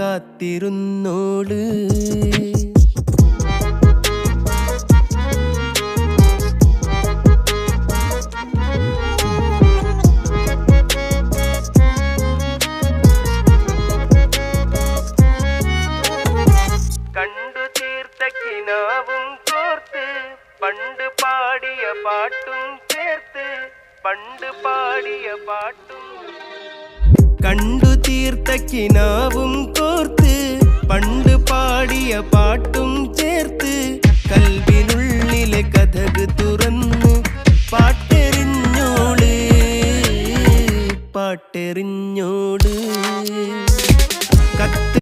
കാത്തിരുന്നോള്. കണ്ടു തീർത്ത കിനാവും കോർത്ത് പണ്ട് പാടിയ പാട്ടും ചേർത്ത് പണ്ട് പാടിയ പാട്ടും. കണ്ടു തീർത്ത കിനാവും